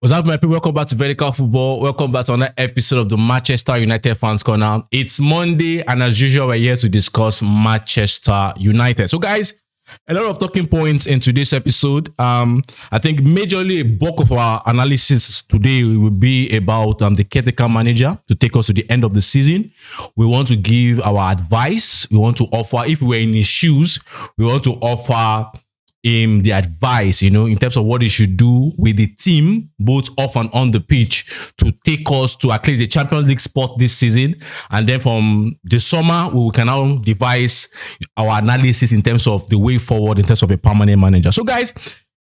What's up, my people? Welcome back to Vertical Football. Welcome back to another episode of the Manchester United Fans Corner. It's Monday, and as usual, we're here to discuss Manchester United. So, guys, a lot of talking points in today's episode. I think majorly a bulk of our analysis today will be about the caretaker manager to take us to the end of the season. We want to give our advice. We want to offer, if we're in his shoes, we want to offer him the advice, in terms of what he should do with the team, both off and on the pitch, to take us to at least the Champions League spot this season. And then from the summer, we can now devise our analysis in terms of the way forward, in terms of a permanent manager. So, guys,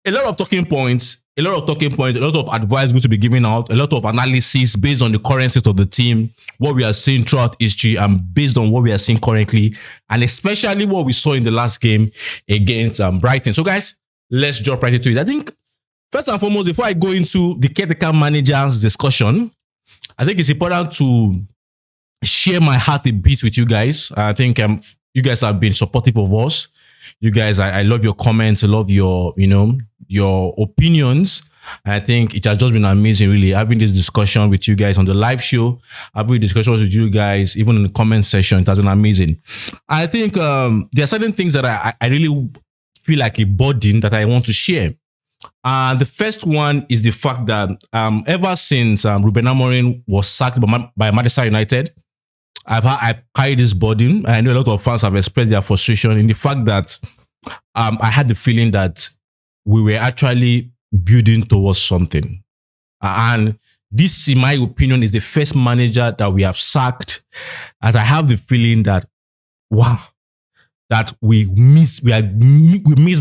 a lot of talking points, a lot of advice going to be given out, a lot of analysis based on the current state of the team, what we are seeing throughout history, and based on what we are seeing currently, and especially what we saw in the last game against Brighton. So, guys, let's jump right into it. I think, first and foremost, before I go into the caretaker manager's discussion, I think it's important to share my heart a bit with you guys. I think you guys have been supportive of us. You guys, I love your comments. I love your, your opinions. I think it has just been amazing, really, having this discussion with you guys on the live show, having discussions with you guys, even in the comment section. It has been amazing. I think there are certain things that I really feel like a burden that I want to share. The first one is the fact that ever since Ruben Amorim was sacked by Manchester United, I've carried this burden. I know a lot of fans have expressed their frustration in the fact that I had the feeling that we were actually building towards something. And this, in my opinion, is the first manager that we have sacked, as I have the feeling that, wow, that we missed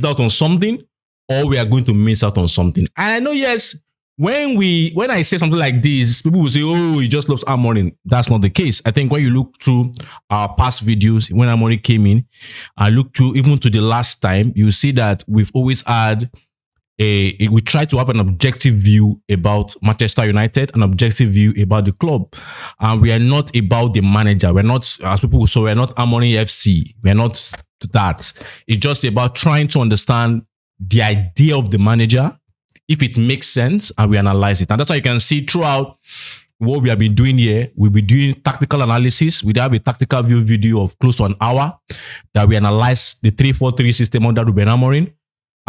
out on something, or we are going to miss out on something. And I know, yes, when I say something like this, people will say, oh, he just loves Amorim. That's not the case. I think when you look through our past videos, when Amorim came in, I look through even to the last time, you see that we've always had we try to have an objective view about Manchester United, an objective view about the club. And we are not about the manager. We're not, as people will say, we're not Amorim FC. We're not that. It's just about trying to understand the idea of the manager, if it makes sense, and we analyze it. And that's why you can see throughout what we have been doing here, we'll be doing tactical analysis. We have a tactical view video of close to an hour that we analyze the 3-4-3 system under Ruben Amorim.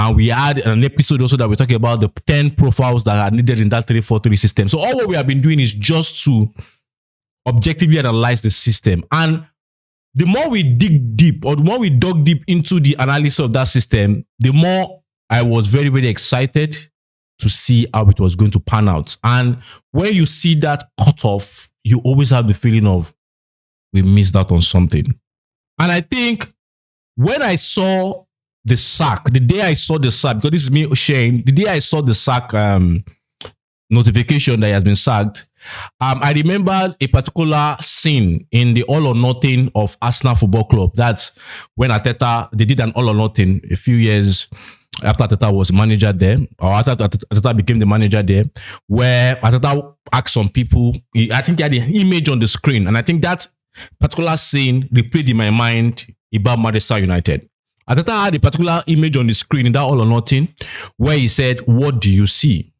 And we had an episode also that we're talking about the 10 profiles that are needed in that 3-4-3 system. So all what we have been doing is just to objectively analyze the system. And the more we dig deep, or the more we dug deep into the analysis of that system, the more I was very, very excited to see how it was going to pan out. And when you see that cutoff, you always have the feeling of, we missed out on something. And I think when I saw the sack, the day I saw the sack, because this is me sharing, the day I saw the sack notification that he has been sacked, I remember a particular scene in the All or Nothing of Arsenal Football Club. That's when Arteta, they did an All or Nothing a few years after Arteta was manager there, or after Arteta became the manager there, where Arteta asked some people, I think he had an image on the screen, and I think that particular scene replayed in my mind about Manchester United. Arteta had a particular image on the screen in that All or Nothing, where he said, "What do you see?"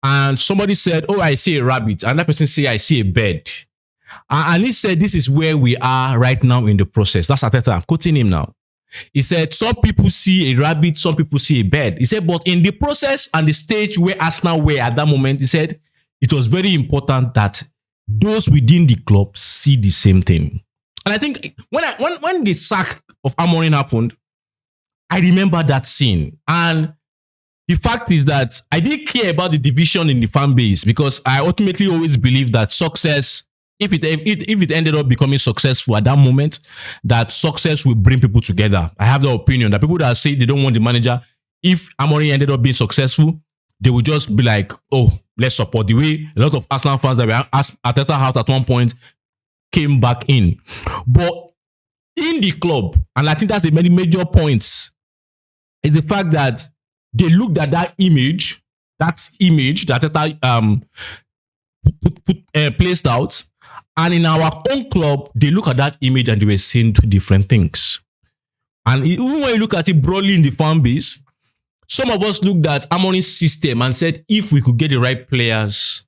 And somebody said, "Oh, I see a rabbit." And that person said, "I see a bird." And he said, "This is where we are right now in the process." That's Arteta. I'm quoting him now. He said, "Some people see a rabbit, some people see a bird." He said, "But in the process and the stage where Arsenal were at that moment," he said, "it was very important that those within the club see the same thing." And I think when the sack of Amorim happened, I remember that scene. And the fact is that I didn't care about the division in the fan base, because I ultimately always believe that success, if it ended up becoming successful at that moment, that success will bring people together. I have the opinion that people that say they don't want the manager, if Amorim ended up being successful, they will just be like, oh, let's support. The way a lot of Arsenal fans that were Arteta out at one point came back in. But in the club, and I think that's a many major points, is the fact that they looked at that image that Arteta placed out, and in our own club, they look at that image and they were seeing two different things. And even when you look at it broadly in the fan base, Some of us looked at Amorim's system and said, if we could get the right players,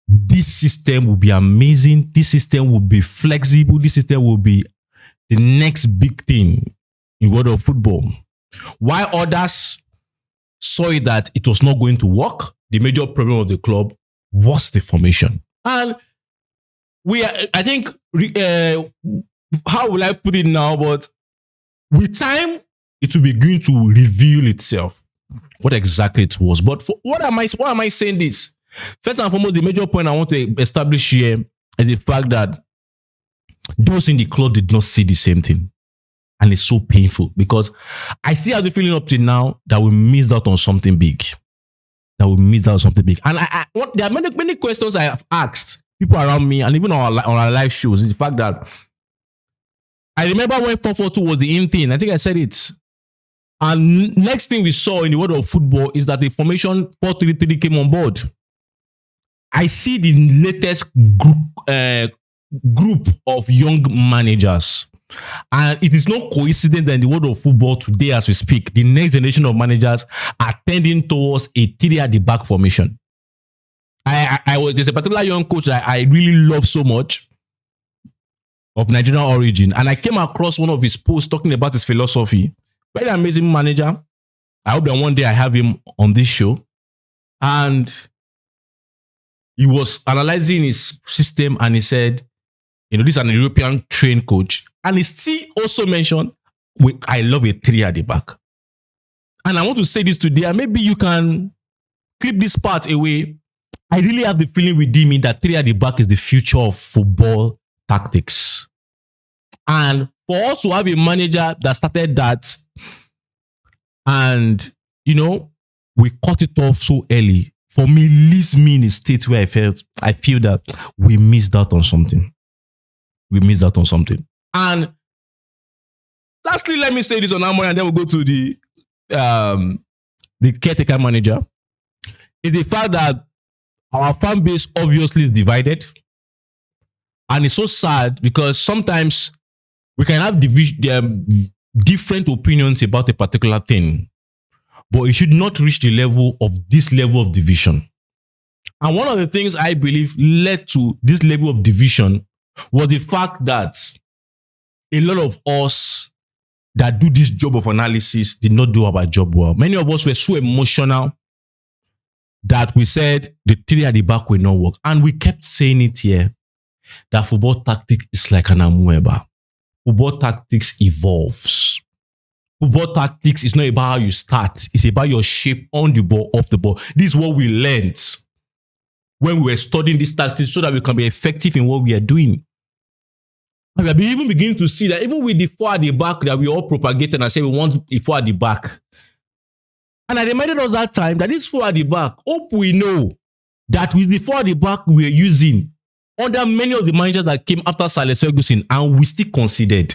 this system will be amazing. This system will be flexible. This system will be the next big thing in world of football. While others saw it that it was not going to work, the major problem of the club was the formation. And I think, how will I put it now? But with time, it will begin to reveal itself what exactly it was. But why am I saying this? First and foremost, the major point I want to establish here is the fact that those in the club did not see the same thing. And it's so painful because I still have the feeling up to now that we missed out on something big. And there are many questions I have asked people around me and even on our live shows. Is the fact that I remember when 4-4-2 was the in thing. I think I said it. And next thing we saw in the world of football is that the formation 4-3-3 came on board. I see the latest group of young managers. And it is no coincidence that in the world of football today as we speak, the next generation of managers are tending towards a 3 at the back formation. There's a particular young coach that I really love so much of Nigerian origin. And I came across one of his posts talking about his philosophy. Very amazing manager. I hope that one day I have him on this show. And he was analyzing his system and he said, this is an European trained coach. And he still also mentioned, I love a 3 at the back. And I want to say this today, and maybe you can clip this part away. I really have the feeling within me that 3 at the back is the future of football tactics. And for us to have a manager that started that, and, we cut it off so early, for me, leaves me in a state where I feel that we missed out on something. And lastly, let me say this on Amorim, and then we'll go to the caretaker manager. Is the fact that our fan base obviously is divided. And it's so sad because sometimes we can have different opinions about a particular thing, but it should not reach the level of this level of division. And one of the things I believe led to this level of division was the fact that a lot of us that do this job of analysis did not do our job well. Many of us were so emotional that we said the 3 at the back will not work. And we kept saying it here, that football tactics is like an amoeba. Football tactics evolves. Football tactics is not about how you start. It's about your shape on the ball, off the ball. This is what we learned when we were studying these tactics so that we can be effective in what we are doing. And we are even beginning to see that even with the 4 at the back that we all propagated and said we want a 4 at the back. And I reminded us that time that this 4 at the back, hope we know that with the 4 at the back we are using under many of the managers that came after Sir Alex Ferguson, and we still considered.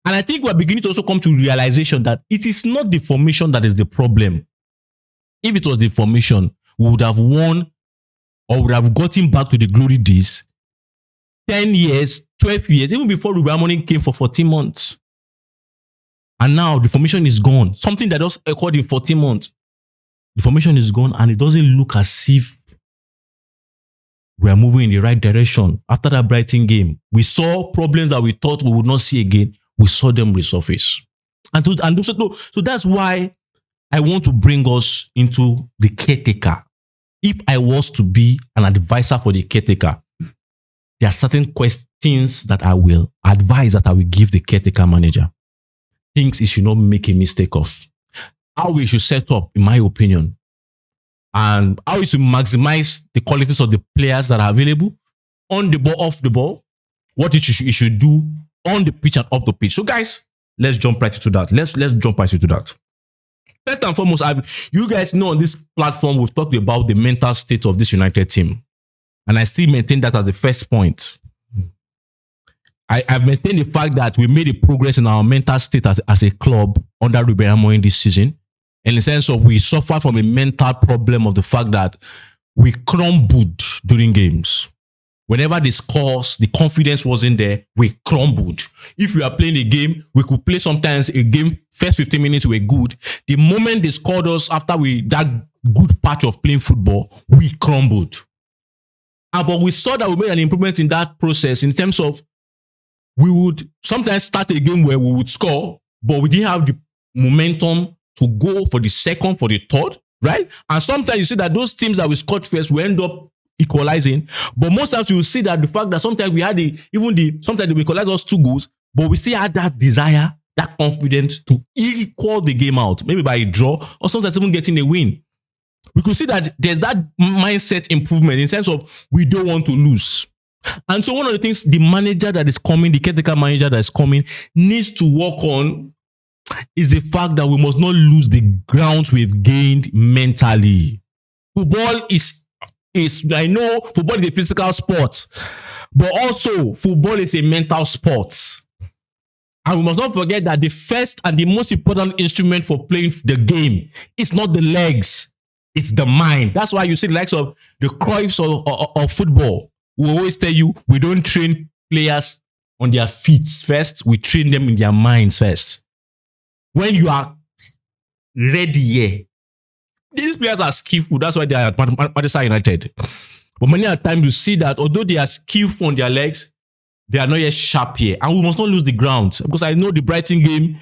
And I think we're beginning to also come to realization that it is not the formation that is the problem. If it was the formation, we would have won or would have gotten back to the glory days 10 years, 12 years, even before Ruben Amorim came for 14 months. And now the formation is gone. Something that just occurred in 14 months. The formation is gone and it doesn't look as if we are moving in the right direction. After that Brighton game, we saw problems that we thought we would not see again. We saw them resurface. So that's why I want to bring us into the caretaker. If I was to be an advisor for the caretaker, there are certain questions that I will advise, that I will give the caretaker manager. Things he should not make a mistake of. How we should set up, in my opinion. And how we should maximize the qualities of the players that are available on the ball, off the ball. What he should do on the pitch and off the pitch. So guys, let's jump right into that. Let's jump right into that. First and foremost, you guys know on this platform, we've talked about the mental state of this United team. And I still maintain that as the first point. I've maintained the fact that we made a progress in our mental state as a club under Ruben Amorim this season. In the sense of we suffer from a mental problem of the fact that we crumbled during games. Whenever they scores, the confidence wasn't there, we crumbled. If we are playing a game, we could play sometimes a game, first 15 minutes we were good. The moment they scored us after that good patch of playing football, we crumbled. But we saw that we made an improvement in that process in terms of we would sometimes start a game where we would score, but we didn't have the momentum to go for the second, for the third, right? And sometimes you see that those teams that we scored first will end up equalizing, but most times you will see that the fact that sometimes we had sometimes they equalize us 2 goals, but we still had that desire, that confidence to equal the game out, maybe by a draw or sometimes even getting a win. We could see that there's that mindset improvement in the sense of we don't want to lose. And so one of the things the manager that is coming, the caretaker manager that is coming, needs to work on is the fact that we must not lose the grounds we've gained mentally. Football I know football is a physical sport, but also football is a mental sport. And we must not forget that the first and the most important instrument for playing the game is not the legs, it's the mind. That's why you see the likes of the Cruyffs of football will always tell you we don't train players on their feet first, we train them in their minds first. When you are ready here, these players are skillful. That's why they are at Manchester United. But many a time you see that although they are skillful on their legs, they are not yet sharp here. And we must not lose the ground. Because I know the Brighton game,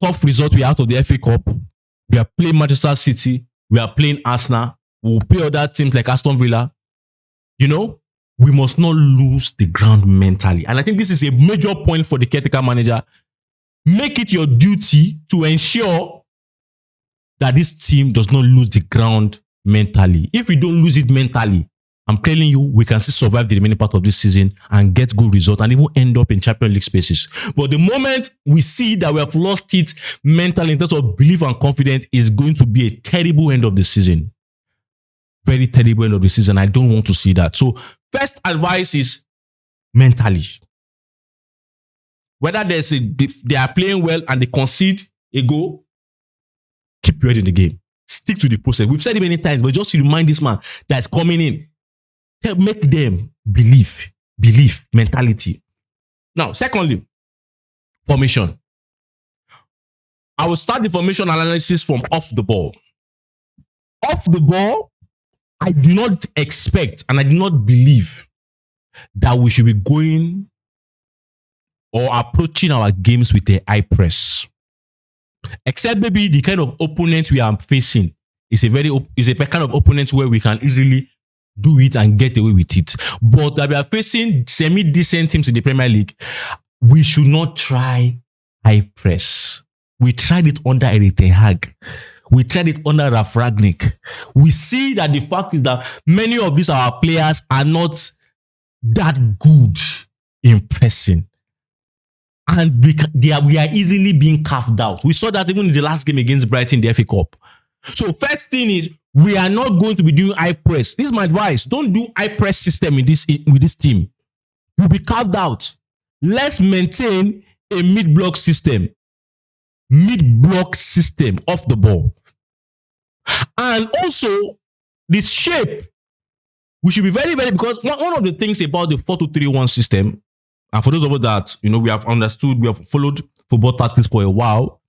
tough result we are out of the FA Cup. We are playing Manchester City. We are playing Arsenal. We will play other teams like Aston Villa. You know, we must not lose the ground mentally. And I think this is a major point for the caretaker manager. Make it your duty to ensure that this team does not lose the ground mentally. If we don't lose it mentally, I'm telling you, we can still survive the remaining part of this season and get good results and even end up in Champions League spaces. But the moment we see that we have lost it mentally in terms of belief and confidence, is going to be a terrible end of the season. Very terrible end of the season. I don't want to see that. So first advice is mentally. Whether they are playing well and they concede a goal, keep your head in the game. Stick to the process. We've said it many times, but just to remind this man that's coming in, make them believe mentality. Now, secondly, formation. I will start the formation analysis from off the ball. Off the ball, I do not expect and I do not believe that we should be going or approaching our games with a high press. Except maybe the kind of opponent we are facing is a kind of opponent where we can easily do it and get away with it. But that we are facing semi-decent teams in the Premier League, we should not try high press. We tried it under Erik ten Hag. We tried it under Ralf Rangnick. We see that the fact is that many of these our players are not that good in pressing. And we are easily being carved out. We saw that even in the last game against Brighton in the FA Cup. So first thing is, we are not going to be doing high press. This is my advice. Don't do high press system with this team. You'll be carved out. Let's maintain a mid-block system. Mid-block system off the ball. And also, this shape, we should be very, very, because one of the things about the 4-2-3-1 system, and for those of us that, we have understood, we have followed football tactics for a while,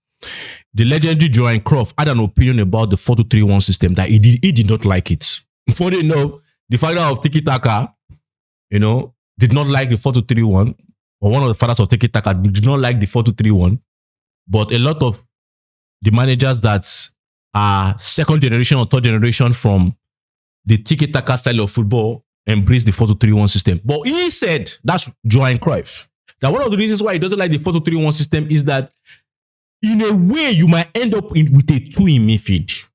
the legendary Johan Cruyff had an opinion about the 4-2-3-1 system that he did not like it. Before they know, the father of Tiki-Taka, did not like the 4-2-3-1, or one of the fathers of Tiki-Taka did not like the 4-2-3-1, but a lot of the managers that are second generation or third generation from the Tiki-Taka style of football embrace the 4-2-3-1 system. But he said, that's Johan Cruyff, that one of the reasons why he doesn't like the 4-2-3-1 system is that in a way you might end up with a two in midfield.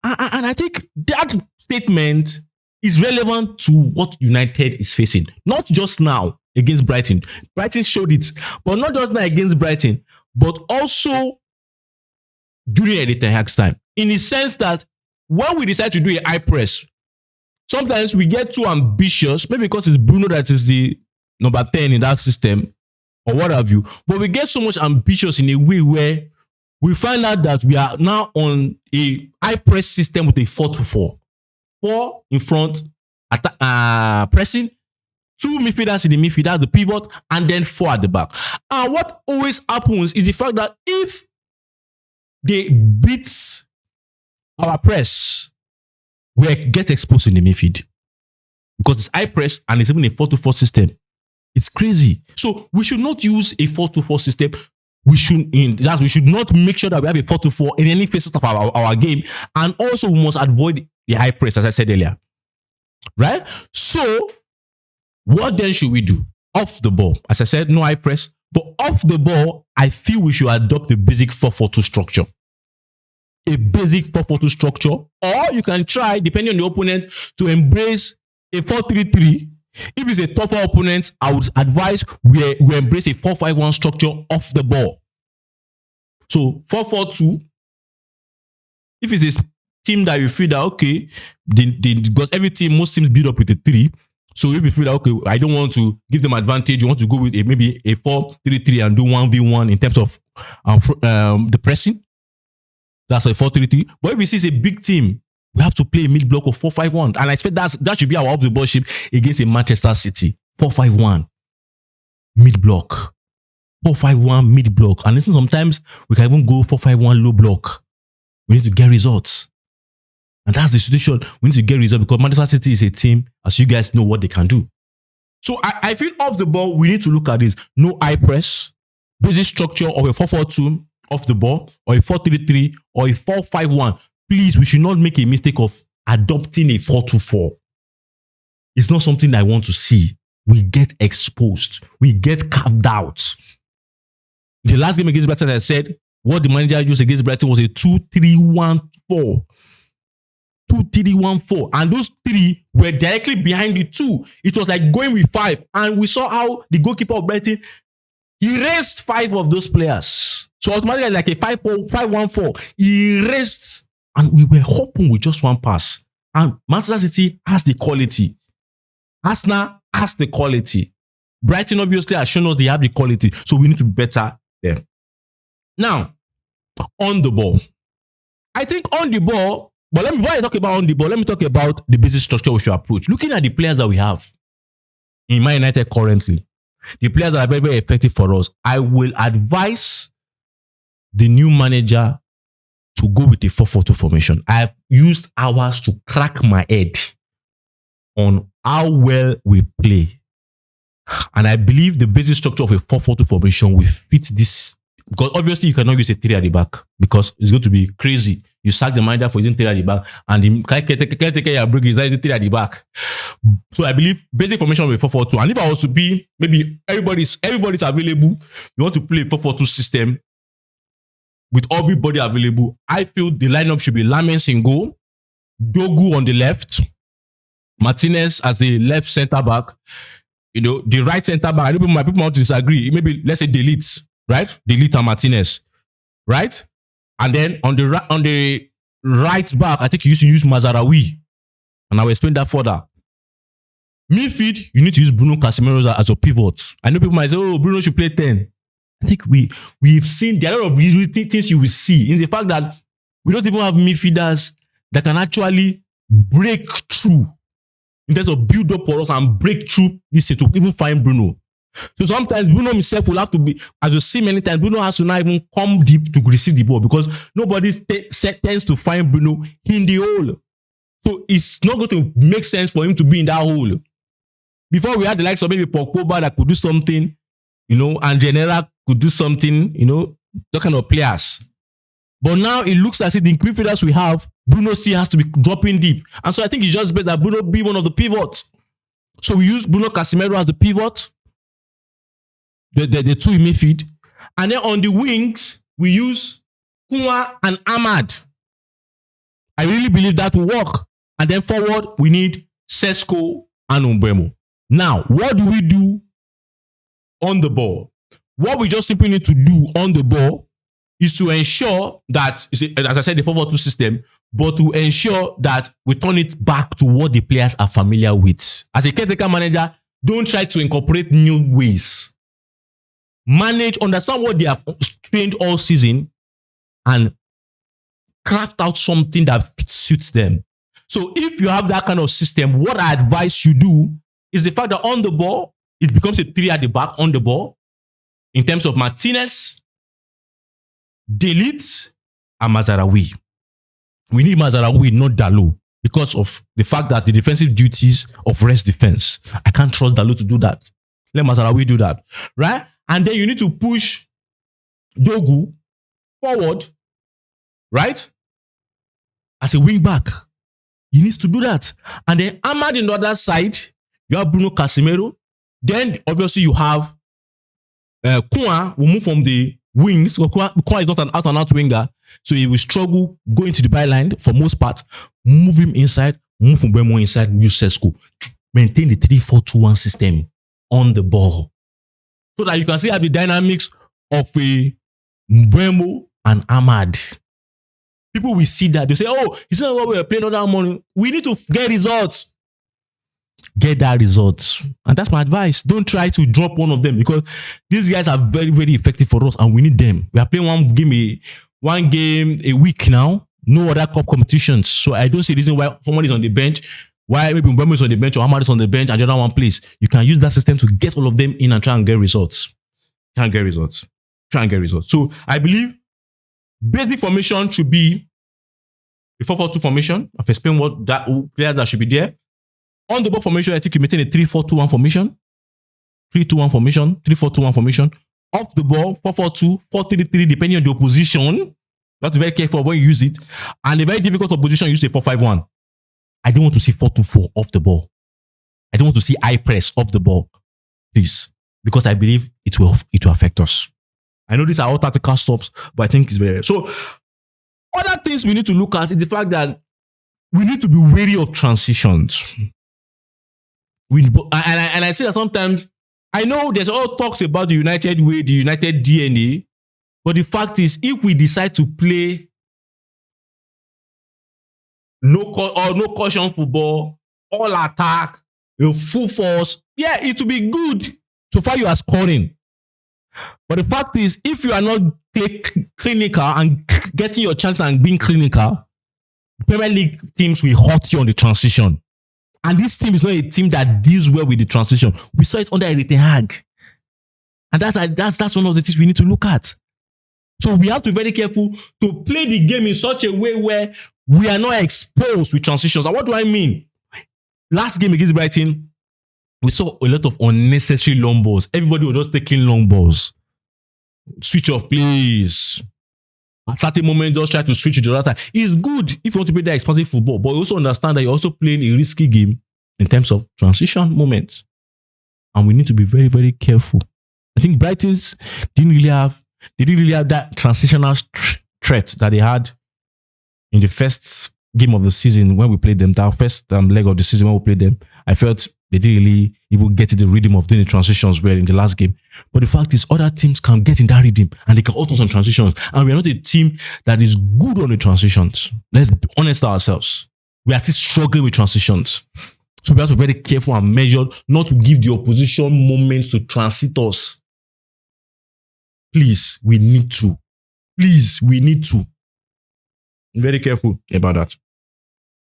And I think that statement is relevant to what United is facing. Not just now against Brighton. Brighton showed it. But not just now against Brighton, but also during Erik ten Hag's time. In the sense that when we decide to do a high press, sometimes we get too ambitious, maybe because it's Bruno that is the number 10 in that system, or what have you. But we get so much ambitious in a way where we find out that we are now on a high press system with a 4-2-4. 4 in front, pressing, 2 midfielders in the midfield, that's the pivot, and then 4 at the back. And what always happens is the fact that if they beat our press, we get exposed in the midfield. Because it's high press and it's even a 4-2-4 system. It's crazy. So we should not use a 4-2-4 system. We should not make sure that we have a 4-2-4 in any facet of our game. And also we must avoid the high press, as I said earlier. Right? So what then should we do? Off the ball. As I said, no high press. But off the ball, I feel we should adopt a basic 4-4-2 structure. A basic 4-4-2 structure. Or you can try, depending on the opponent, to embrace a 4-3-3. If it's a tougher opponent, I would advise we embrace a 4-5-1 structure off the ball. So 4-4-2. If it's a team that you feel that, okay, because most teams build up with a 3. So if you feel that, okay, I don't want to give them advantage, you want to go with maybe a 4-3-3 and do 1v1 in terms of the pressing. That's a 4-3-3. But if we see it's a big team, we have to play a mid block of 4-5-1. And I expect that should be our off-the-ball shape against a Manchester City. 4-5-1. Mid block. 4-5-1 mid block. And listen, sometimes we can even go 4-5-1 low block. We need to get results. And that's the situation. We need to get results because Manchester City is a team, as you guys know what they can do. So I feel off the ball, we need to look at this. No high press. Basic structure of a 4-4-2 off the ball, or a 4-3-3, or a 4-5-1. Please, we should not make a mistake of adopting a 4-2-4. It's not something I want to see. We get exposed. We get carved out. The last game against Brighton, I said, what the manager used against Brighton was a 2-3-1-4. 2-3-1-4. And those 3 were directly behind the 2. It was like going with 5. And we saw how the goalkeeper of Brighton erased 5 of those players. So automatically like a 5-1-4. He erased. And we were hoping with just one pass. And Manchester City has the quality. Arsenal has the quality. Brighton obviously has shown us they have the quality. So we need to be better there. Now, on the ball. I think on the ball, but before I talk about on the ball, let me talk about the basic structure we should approach. Looking at the players that we have in Man United currently, the players that are very, very effective for us, I will advise the new manager to go with a 4-4-2 formation. I have used hours to crack my head on how well we play. And I believe the basic structure of a 4-4-2 formation will fit this. Because obviously you cannot use a 3 at the back because it's going to be crazy. You sack the manager for using 3 at the back and the caretaker your break is using 3 at the back. So I believe basic formation will be 4-4-2. And if I was to be, maybe everybody's available, you want to play a 4-4-2 system, with everybody available, I feel the lineup should be Lamens in goal, Dogu on the left, Martinez as the left centre back, the right centre back. I know my people want to disagree. Maybe let's say Delete, right? Delete and Martinez, right? And then on the right back, I think you used to use Mazaraoui, and I will explain that further. Midfield, you need to use Bruno Casemiro as your pivot. I know people might say, "Oh, Bruno should play 10." I think we've seen there are a lot of things you will see in the fact that we don't even have midfielders that can actually break through in terms of build up for us and break through this to even find Bruno. So sometimes Bruno himself will have to be, as you see many times, Bruno has to not even come deep to receive the ball because nobody tends to find Bruno in the hole. So it's not going to make sense for him to be in that hole. Before we had the likes of maybe Pogba that could do something, and General could do something, that kind of players. But now it looks as if the midfielders we have, Bruno still has to be dropping deep. And so I think it's just better that Bruno be one of the pivots. So we use Bruno Casemiro as the pivot, the two in midfield. And then on the wings, we use Kuma and Ahmad. I really believe that will work. And then forward, we need Šeško and Mbeumo. Now, what do we do on the ball? What we just simply need to do on the ball is to ensure that, as I said, the 4-4-2 system, but to ensure that we turn it back to what the players are familiar with. As a caretaker manager, don't try to incorporate new ways. Understand what they have trained all season and craft out something that suits them. So if you have that kind of system, what I advise you do is the fact that on the ball, it becomes a 3 at the back on the ball in terms of Martinez, Delete, and Mazaraoui. We need Mazaraoui, not Dalot, because of the fact that the defensive duties of rest defense. I can't trust Dalot to do that. Let Mazaraoui do that, right? And then you need to push Dogu forward, right? As a wing back. He needs to do that. And then Ahmad on the other side, you have Bruno Casemiro. Then obviously you have Kouan will move from the wings. Kouan is not an out-and-out winger, so he will struggle going to the byline for most part. Move him inside, move Mbeumo inside, use Šeško. Maintain the 3-4-2-1 system on the ball. So that you can see have the dynamics of a Mbeumo and Ahmad. People will see that. They say, oh, it's not what we are playing on that money. We need to get results. Get that results. And that's my advice. Don't try to drop one of them because these guys are very, very effective for us and we need them. We are playing one game a week now. No other cup competitions. So I don't see the reason why someone is on the bench, why maybe Mbeumo is on the bench or Ahmad is on the bench and the other one plays. You can use that system to get all of them in and try and get results. Try and get results. So I believe basic formation should be a 4-4-2 formation. I've explained what players that should be there. On the ball formation, I think you maintain a 3-4-2-1 formation. 3-2-1 formation. 3-4-2-1 formation. Off the ball, 4-4-2, 4-3-3, depending on the opposition. That's very careful when you use it. And a very difficult opposition, use a 4-5-1. I don't want to see 4-2-4 off the ball. I don't want to see high press off the ball. Please. Because I believe it will affect us. I know these are all tactical stops, but I think it's very... So, other things we need to look at is the fact that we need to be wary of transitions. I say that sometimes, I know there's all talks about the United way, the United DNA, but the fact is, if we decide to play no caution football, all attack, full force, yeah, it will be good. So far you are scoring. But the fact is, if you are not clinical and getting your chance and being clinical, Premier League teams will hurt you on the transition. And this team is not a team that deals well with the transition. We saw it under Erik ten Hag. And that's one of the things we need to look at. So we have to be very careful to play the game in such a way where we are not exposed with transitions. And what do I mean? Last game against Brighton, we saw a lot of unnecessary long balls. Everybody was just taking long balls. Switch off, please. At certain moment, just try to switch to the other side. It's good if you want to play that expansive football, but you also understand that you're also playing a risky game in terms of transition moments. And we need to be very, very careful. I think Brighton's didn't really have that transitional threat that they had in the first game of the season when we played them, that first leg of the season when we played them. I felt they didn't really even get the rhythm of doing the transitions well in the last game. But the fact is, other teams can get in that rhythm and they can auto some transitions. And we are not a team that is good on the transitions. Let's be honest ourselves. We are still struggling with transitions. So we have to be very careful and measured not to give the opposition moments to transit us. Please, we need to. Very careful about that.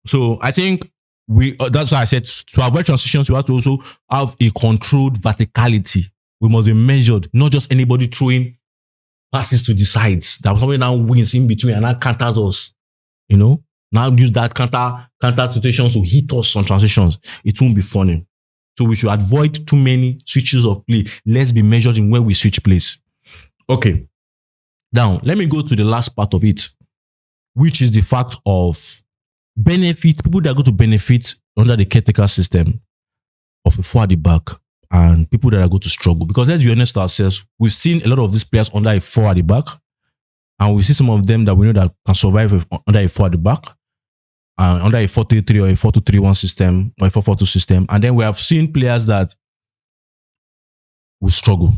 So I think that's why I said to avoid transitions, we have to also have a controlled verticality. We must be measured, not just anybody throwing passes to the sides. That somebody now wins in between and now counters us. Now use that counter situations to hit us on transitions. It won't be funny. So we should avoid too many switches of play. Let's be measured in when we switch plays. Okay. Now, let me go to the last part of it, which is the fact of benefit, people that are going to benefit under the caretaker system of a 4 at the back and people that are going to struggle. Because let's be honest ourselves, we've seen a lot of these players under a 4 at the back and we see some of them that we know that can survive under a 4 at the back, under a 4-3-3 or a 4-2-3-1 system or a 4-4-2 system. And then we have seen players that will struggle.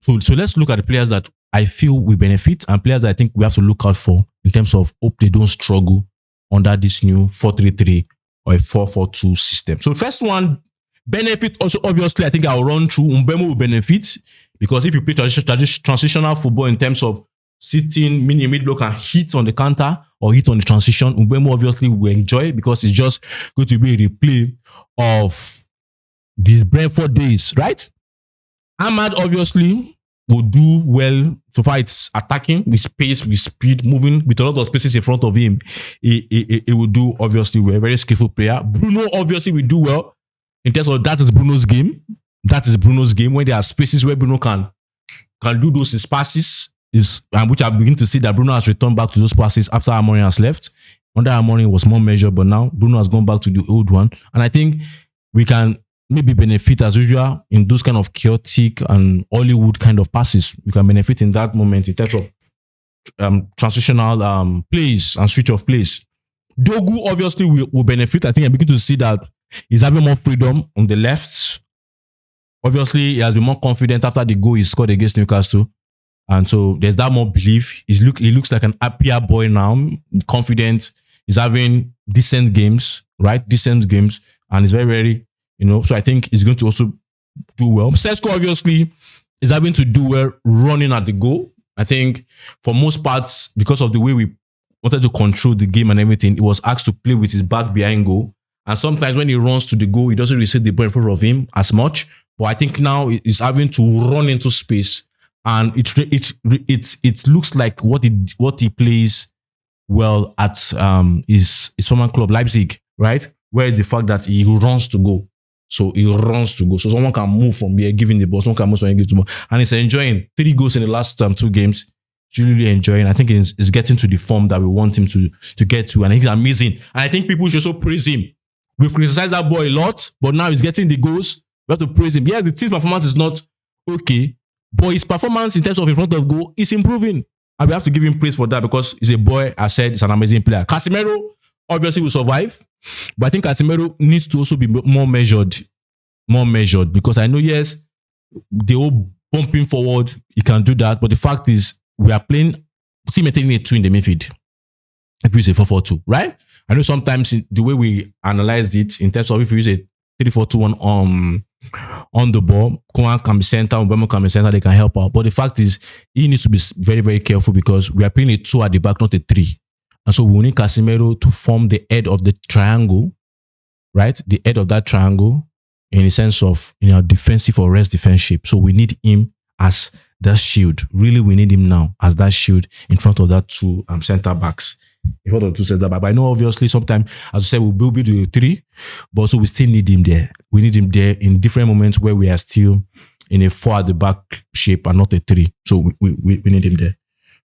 So let's look at the players that I feel will benefit and players that I think we have to look out for in terms of hope they don't struggle under this new 4-3-3 or a 4-4-2 system. So first one, benefit also obviously I think I'll run through. Mbeumo will benefit because if you play transitional football in terms of sitting, mini mid block and hit on the counter, or hit on the transition, Mbeumo obviously will enjoy it because it's just going to be a replay of the Brentford days, right? Ahmad obviously will do well. So far, it's attacking with space, with speed, moving with a lot of spaces in front of him. He will do obviously well. Very skillful player. Bruno obviously will do well in terms of that is Bruno's game. That is Bruno's game when there are spaces where Bruno can do those passes. Which I begin to see that Bruno has returned back to those passes after Amorim has left. Under Amorim was more measured, but now Bruno has gone back to the old one. And I think we can maybe benefit as usual in those kind of chaotic and Hollywood kind of passes. We can benefit in that moment in terms of transitional plays and switch of plays. Dogu obviously will benefit. I think I begin to see that he's having more freedom on the left. Obviously, he has been more confident after the goal he scored against Newcastle. And so there's that more belief. He looks like an happier boy now, confident. He's having decent games, right? Decent games. And he's very, very, so I think he's going to also do well. Šeško obviously is having to do well running at the goal. I think for most parts, because of the way we wanted to control the game and everything, he was asked to play with his back behind goal. And sometimes when he runs to the goal, he doesn't receive the ball in front of him as much. But I think now he's having to run into space. And it looks like what he plays well at his former club, Leipzig, right? Where the fact that he runs to go. So he runs to go. So someone can move from here, giving the ball. Someone can move from here, give the ball. And he's enjoying 3 goals in the last 2 games. He's really enjoying. I think he's getting to the form that we want him to get to. And he's amazing. And I think people should also praise him. We've criticized that boy a lot, but now he's getting the goals. We have to praise him. Yes, the team's performance is not okay, but his performance in terms of in front of goal is improving. And we have to give him praise for that because he's a boy. I said he's an amazing player. Casemiro obviously will survive, but I think Casemiro needs to also be more measured because I know, yes, the whole bumping forward, he can do that. But the fact is, we are playing, still maintaining a 2 in the midfield. If we use a 4-4-2, right? I know sometimes the way we analyzed it in terms of if we use a 3-4-2-1 on the ball, Kohan can be center, Mbeumo can be center, they can help out. But the fact is, he needs to be very, very careful because we are playing a 2 at the back, not a 3. And so we need Casemiro to form the head of the triangle, right? The head of that triangle in the sense of defensive or rest defense shape. So we need him as that shield. Really, we need him now as that shield in front of that 2 center backs. In front of 2 center backs. But I know obviously sometimes, as I said, we'll build to a 3, but also we still need him there. We need him there in different moments where we are still in a 4 at the back shape and not a 3. So we need him there.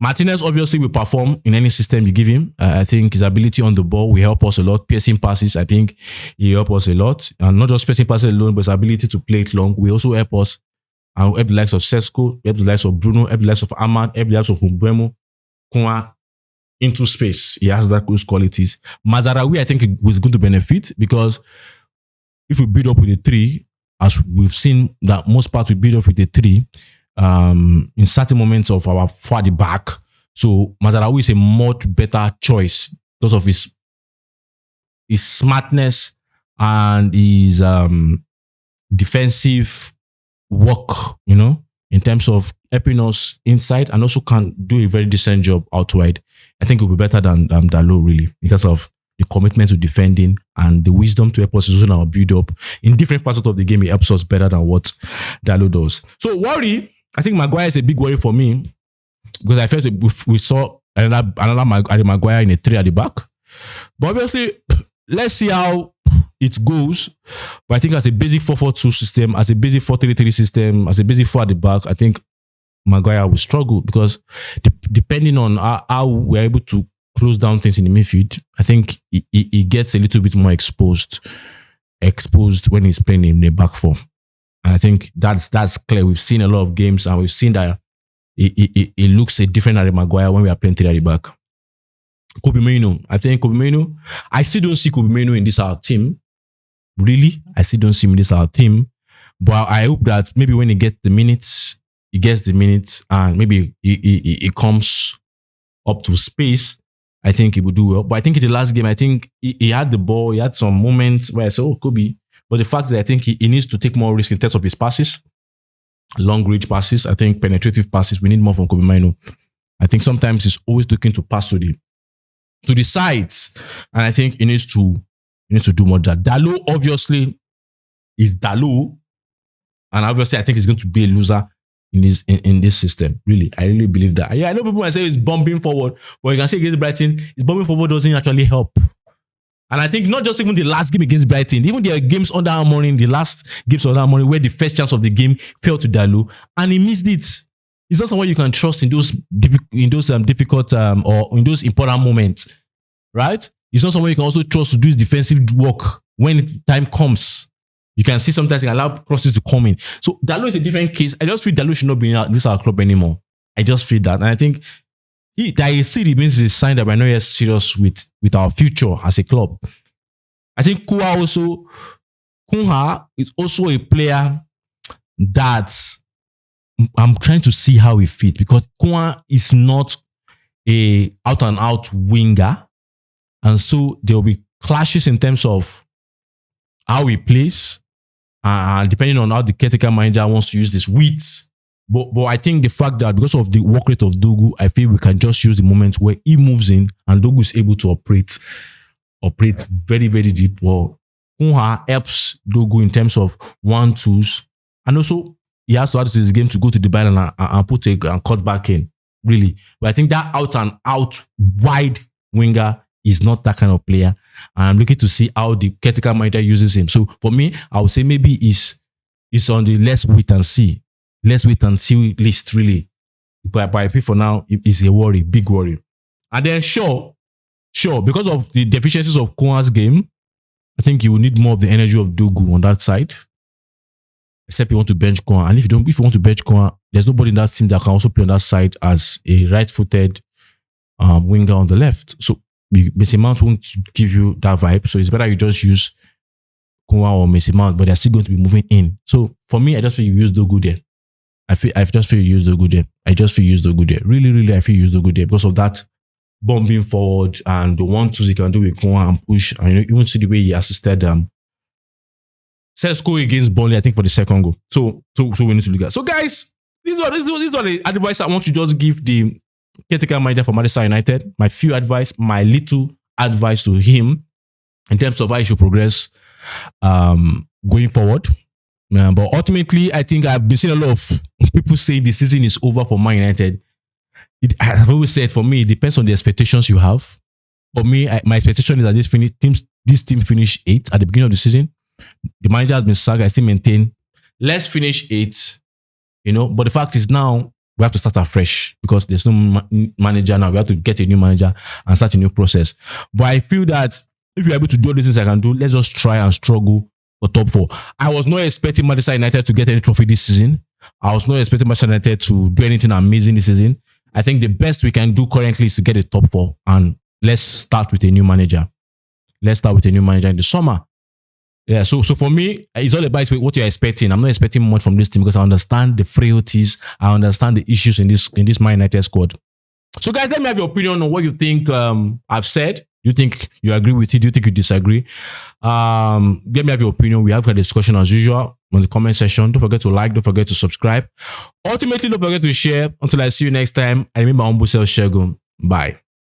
Martinez obviously will perform in any system you give him. I think his ability on the ball will help us a lot. Piercing passes, I think he help us a lot. And not just piercing passes alone, but his ability to play it long will also help us. And help the likes of Šeško, help the likes of Bruno, help the likes of Ahmad, help the likes of Mbeumo, Kohan into space. He has those qualities. Mazraoui, I think, was going to benefit because if we build up with a 3, as we've seen that most parts we build up with a 3, in certain moments of our 4 at the back. So Mazraoui is a much better choice because of his smartness and his defensive work, in terms of helping us inside and also can do a very decent job out wide. I think it will be better than Dalot, really, in terms of the commitment to defending and the wisdom to help us in our build-up. In different facets of the game, it helps us better than what Dalot does. So worry, I think Maguire is a big worry for me because I felt we saw another Maguire in a 3 at the back. But obviously, let's see how it goes. But I think as a basic 4-4-2 system, as a basic 4-3-3 system, as a basic 4 at the back, I think Maguire will struggle because depending on how we're able to close down things in the midfield, I think he gets a little bit more exposed when he's playing in the back 4. And I think that's clear. We've seen a lot of games and we've seen that it looks a different Harry Maguire when we are playing 3 at the back. Kobbie Mainoo. I think Kobbie Mainoo, I still don't see Kobbie Mainoo in this our team. Really, I still don't see him in this our team. But I hope that maybe when he gets the minutes and maybe he comes up to space, I think he will do well. But I think in the last game, I think he had the ball. He had some moments where I said, Kobbie. But the fact that I think he needs to take more risk in terms of his passes, long range passes, I think penetrative passes, we need more from Kobbie Mainoo. I think sometimes he's always looking to pass to the to the sides, and I think he needs to do more than that. Dalot obviously is Dalot, and obviously I think he's going to be a loser in this system. Really, I really believe that. Yeah, I know people might say he's bumping forward, but you can say against Brighton, his bumping forward doesn't actually help. And I think not just even the last game against Brighton, even the games under Amorim, the last games under Amorim, where the first chance of the game fell to Dalot, and he missed it. It's not someone you can trust in those difficult or in those important moments, right? It's not someone you can also trust to do his defensive work when time comes. You can see sometimes he can allow crosses to come in. So Dalot is a different case. I just feel Dalot should not be in this our club anymore. I just feel that, and I think that still remains a sign that we're not yet serious with our future as a club. I think Kunha is also a player that I'm trying to see how he fits, because Kunha is not a out and out winger, and so there will be clashes in terms of how he plays, depending on how the caretaker manager wants to use this width. But I think the fact that because of the work rate of Dogu, I feel we can just use the moment where he moves in and Dogu is able to operate very, very deep. Well, Kunha helps Dogu in terms of 1-2s, and also he has to add to his game to go to the byline and put and cut back in. Really, but I think that out and out wide winger is not that kind of player. I'm looking to see how the caretaker manager uses him. So for me, I would say maybe he's on the let's wait and see list, really. But I feel for now, it's a worry, big worry. And then sure, because of the deficiencies of Kunha's game, I think you will need more of the energy of Dogu on that side. Except you want to bench Kunha. And if you want to bench Kunha, there's nobody in that team that can also play on that side as a right-footed winger on the left. So Mason Mount won't give you that vibe. So it's better you just use Kunha or Mason Mount, but they're still going to be moving in. So for me, I just feel you use Dogu there. I just feel you use Dogu there. Really, really, I feel you use Dogu there because of that bombing forward and the 1-2s he can do with Kunha and push. And you won't see the way he assisted Šeško against Burnley, I think, for the second goal. So we need to look at. So guys, these are the advice I want to just give the caretaker manager for Manchester United. My little advice to him in terms of how he should progress going forward. But ultimately, I think I've been seeing a lot of people saying the season is over for Man United. I've always said, for me, it depends on the expectations you have. For me, my expectation is that this team finish 8th at the beginning of the season. The manager has been sacked. I still maintain, let's finish 8th. But the fact is now we have to start afresh because there's no manager now. We have to get a new manager and start a new process. But I feel that if you're able to do all these things I can do, let's just try and struggle for top 4. I was not expecting Manchester United to get any trophy this season. I was not expecting Manchester United to do anything amazing this season. I think the best we can do currently is to get a top 4, and let's start with a new manager. Let's start with a new manager in the summer. Yeah, so for me, it's all about what you're expecting. I'm not expecting much from this team because I understand the frailties. I understand the issues in this Man United squad. So guys, let me have your opinion on what you think I've said. Do you think you agree with it? Do you think you disagree? Let me have your opinion. We have a discussion as usual on the comment section. Don't forget to like. Don't forget to subscribe. Ultimately, don't forget to share. Until I see you next time, I remain my humble self, Šeško. Bye.